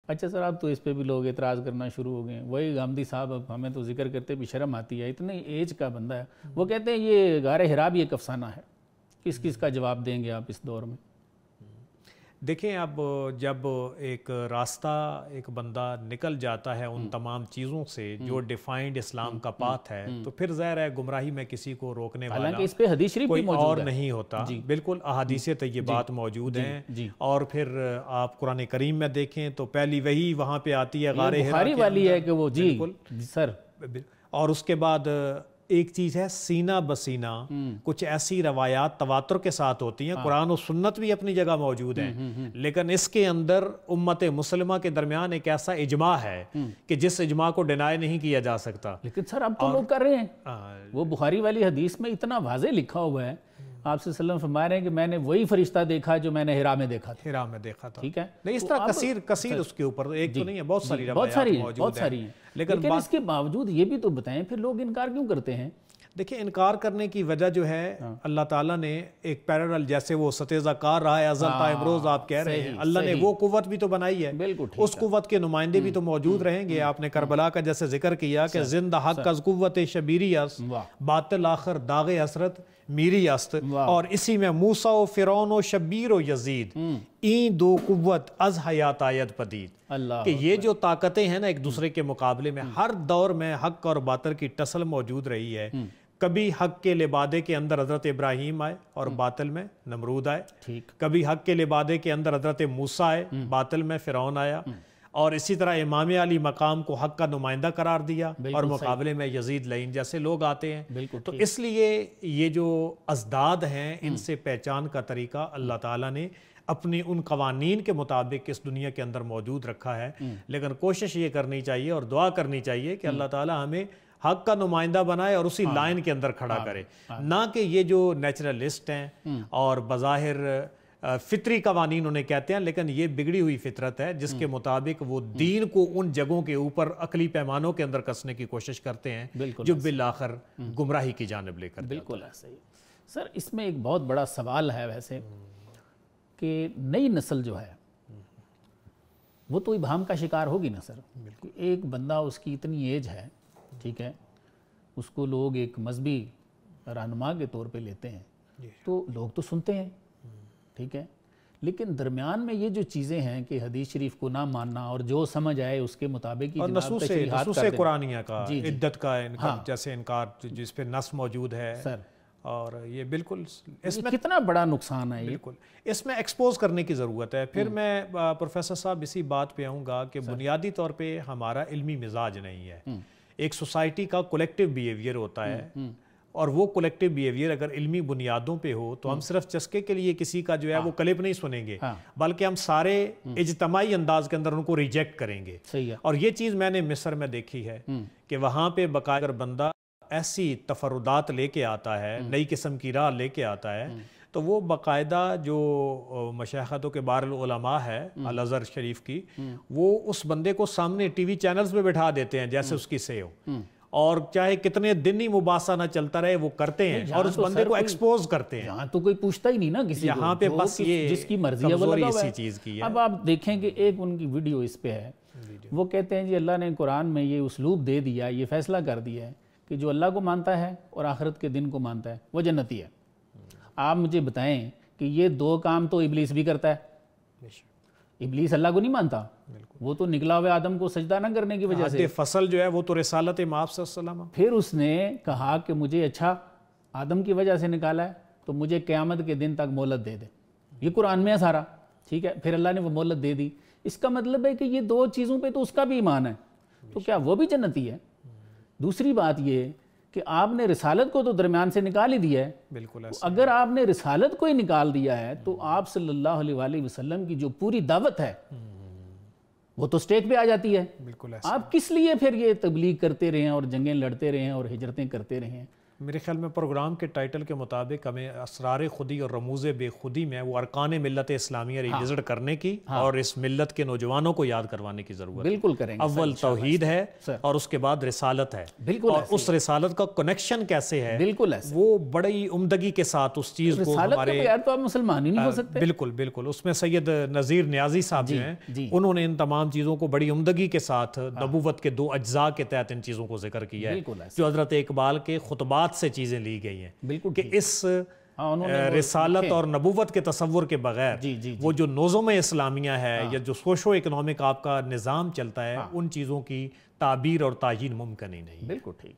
اچھا سر، اب تو اس پہ بھی لوگ اعتراض کرنا شروع ہو گئے ہیں. وہی غامدی صاحب، اب ہمیں تو ذکر کرتے بھی شرم آتی ہے، اتنے ایج کا بندہ ہے. وہ کہتے ہیں یہ غار حرا بھی ایک افسانہ ہے. کس کس کا جواب دیں گے آپ اس دور میں؟ دیکھیں، اب جب ایک راستہ ایک بندہ نکل جاتا ہے ان تمام چیزوں سے جو ڈیفائنڈ اسلام کا پاتھ ہے، تو پھر ظاہر ہے گمراہی میں کسی کو روکنے والا حالانکہ اس پہ حدیث شریف بھی کوئی موجود اور ہے. نہیں ہوتا. بالکل احادیث طیبات موجود ہیں. اور پھر آپ قرآن کریم میں دیکھیں تو پہلی وہی وہاں پہ آتی ہے غار حرا بخاری والی ہے کہ وہ جی سر. اور اس کے بعد ایک چیز ہے سینہ بسینہ، کچھ ایسی روایات تواتر کے ساتھ ہوتی ہیں. قرآن و سنت بھی اپنی جگہ موجود ہیں، لیکن اس کے اندر امت مسلمہ کے درمیان ایک ایسا اجماع ہے کہ جس اجماع کو ڈینائی نہیں کیا جا سکتا. لیکن سر اب تو لوگ کر رہے ہیں. وہ بخاری والی حدیث میں اتنا واضح لکھا ہوا ہے، آپ صلی اللہ علیہ وسلم فرما رہے ہیں کہ میں نے وہی فرشتہ دیکھا جو میں نے حرا میں دیکھا تھا. حرا میں دیکھا تھا. ٹھیک ہے، نہیں اس طرح کثیر اس کے اوپر ایک تو نہیں ہے، بہت ساری روایات موجود ہیں. لیکن اس کے باوجود یہ بھی تو بتائیں پھر لوگ انکار کیوں کرتے ہیں؟ دیکھیں، انکار کرنے کی وجہ جو ہے اللہ تعالیٰ نے ایک پیرالل، جیسے وہ ستیزہ کار رہا ہے ازل تا امروز آپ کہہ رہے ہیں، اللہ نے وہ قوت بھی تو بنائی ہے. اس قوت کے نمائندے بھی تو موجود رہیں گے. آپ نے کربلا کا جیسے ذکر کیا کہ زندہ حق از قوت شبیری است، باطل آخر داغ حسرت میری است. اور اسی میں موسیٰ و فرعون و شبیر و یزید این دو قوت از حیات آید پدید، کہ یہ جو طاقتیں ہیں نا ایک دوسرے کے مقابلے میں ہر دور میں حق اور باطل کی ٹسل موجود رہی ہے. کبھی حق کے لبادے کے اندر حضرت ابراہیم آئے اور باطل میں نمرود آئے. کبھی حق کے لبادے کے اندر حضرت موسیٰ آئے، باطل میں فرعون آیا. اور اسی طرح امام علی مقام کو حق کا نمائندہ قرار دیا اور مقابلے میں یزید لعین جیسے لوگ آتے ہیں. تو اس لیے یہ جو ازداد ہیں ان سے پہچان کا طریقہ اللہ تعالیٰ نے اپنی ان قوانین کے مطابق اس دنیا کے اندر موجود رکھا ہے. لیکن کوشش یہ کرنی چاہیے اور دعا کرنی چاہیے کہ اللہ تعالیٰ ہمیں حق کا نمائندہ بنائے اور اسی لائن کے اندر کھڑا کرے، نہ کہ یہ جو نیچرلسٹ ہیں اور بظاہر فطری قوانین انہیں کہتے ہیں، لیکن یہ بگڑی ہوئی فطرت ہے جس کے مطابق وہ دین کو ان جگہوں کے اوپر عقلی پیمانوں کے اندر کسنے کی کوشش کرتے ہیں جو بالآخر گمراہی کی جانب لے کر. بالکل ایسا ہی. سر اس میں ایک بہت بڑا سوال ہے ویسے کہ نئی نسل جو ہے وہ تو ابہام کا شکار ہوگی نا سر. ایک بندہ اس کی اتنی ایج ہے، ٹھیک ہے، اس کو لوگ ایک مذہبی رہنما کے طور پہ لیتے ہیں تو لوگ تو سنتے ہیں، ٹھیک ہے، لیکن درمیان میں یہ جو چیزیں ہیں کہ حدیث شریف کو نہ ماننا اور جو سمجھ آئے اس کے مطابق ہی نصوص قرآنیہ کا، عدت کا جیسے انکار جس پہ نص موجود ہے سر، اور یہ بالکل اس میں کتنا بڑا نقصان ہے. بالکل اس میں ایکسپوز کرنے کی ضرورت ہے. پھر میں پروفیسر صاحب اسی بات پہ آؤں گا کہ بنیادی طور پہ ہمارا علمی مزاج نہیں ہے. ایک سوسائٹی کا کولیکٹیو بیہیویئر ہوتا ہے، اور وہ کولیکٹیو بیہیویئر اگر علمی بنیادوں پہ ہو تو ہم صرف چسکے کے لیے کسی کا جو ہے وہ کلپ نہیں سنیں گے، بلکہ ہم سارے اجتماعی انداز کے اندر ان کو ریجیکٹ کریں گے. اور یہ چیز میں نے مصر میں دیکھی ہے کہ وہاں پہ باقاعدہ بندہ ایسی تفردات لے کے آتا ہے، نئی قسم کی راہ لے کے آتا ہے، تو وہ باقاعدہ جو مشایخوں کے بار العلماء ہے الازہر شریف کی، وہ اس بندے کو سامنے ٹی وی چینلز پہ بٹھا دیتے ہیں جیسے اس کی سے ہو، اور چاہے کتنے دن ہی مباحثہ نہ چلتا رہے وہ کرتے ہیں اور اس بندے کو ایکسپوز کرتے ہیں. یہاں تو کوئی پوچھتا ہی نہیں نا کسی کو، یہاں پہ بس یہ جس کی مرضی ہے وہ لگا ہوا ہے. چیز کی ہے. اب آپ دیکھیں کہ ایک ان کی ویڈیو اس پہ ہے، وہ کہتے ہیں جی اللہ نے قرآن میں یہ اسلوب دے دیا، یہ فیصلہ کر دیا ہے کہ جو اللہ کو مانتا ہے اور آخرت کے دن کو مانتا ہے وہ جنتی ہے. آپ مجھے بتائیں کہ یہ دو کام تو ابلیس بھی کرتا ہے. ابلیس اللہ کو نہیں مانتا، وہ تو نکلا ہوئے آدم کو سجدہ نہ کرنے کی وجہ سے فصل جو ہے وہ تو رسالت مآب صلی اللہ علیہ وسلم. پھر اس نے کہا کہ مجھے اچھا آدم کی وجہ سے نکالا ہے تو مجھے قیامت کے دن تک مہلت دے دے. یہ قرآن میں ہے سارا، ٹھیک ہے. پھر اللہ نے وہ مہلت دے دی. اس کا مطلب ہے کہ یہ دو چیزوں پہ تو اس کا بھی ایمان ہے، تو کیا وہ بھی جنتی ہے؟ دوسری بات یہ کہ آپ نے رسالت کو تو درمیان سے نکال ہی دیا ہے. بالکل. اگر آپ نے رسالت کو ہی نکال دیا ہے تو آپ صلی اللہ علیہ وآلہ وسلم کی جو پوری دعوت ہے وہ تو سٹیج پہ آ جاتی ہے. بالکل. آپ کس لیے پھر یہ تبلیغ کرتے رہے ہیں اور جنگیں لڑتے رہے ہیں اور ہجرتیں کرتے رہے ہیں؟ میرے خیال میں پروگرام کے ٹائٹل کے مطابق ہمیں اسرار خودی اور رموز بے خودی میں وہ ارکان ملت اسلامیہ ریوزٹ کرنے کی اور اس ملت کے نوجوانوں کو یاد کروانے کی ضرورت ہے. بالکل کریں گے. اول توحید ہے اور اس کے بعد رسالت ہے. بالکل. اور اس رسالت کا کنیکشن کیسے ہے, بالکل ایسے وہ بڑی عمدگی کے ساتھ اس چیز کو ہمارے بغیر تو آپ مسلمان ہی نہیں ہو سکتے. بالکل بالکل. اس میں سید نذیر نیازی صاحب جو ہیں انہوں نے ان تمام چیزوں کو بڑی عمدگی کے ساتھ نبوت کے 2 اجزاء کے تحت ان چیزوں کو ذکر کیا ہے, جو حضرت اقبال کے خطبات سے چیزیں لی گئی ہیں. بالکل. کہ اس رسالت اور نبوت کے تصور کے بغیر وہ جو نظم اسلامیہ ہے یا جو سوشو اکنامک آپ کا نظام چلتا ہے, ان چیزوں کی تعبیر اور تعیین ممکن ہی نہیں. بالکل ٹھیک.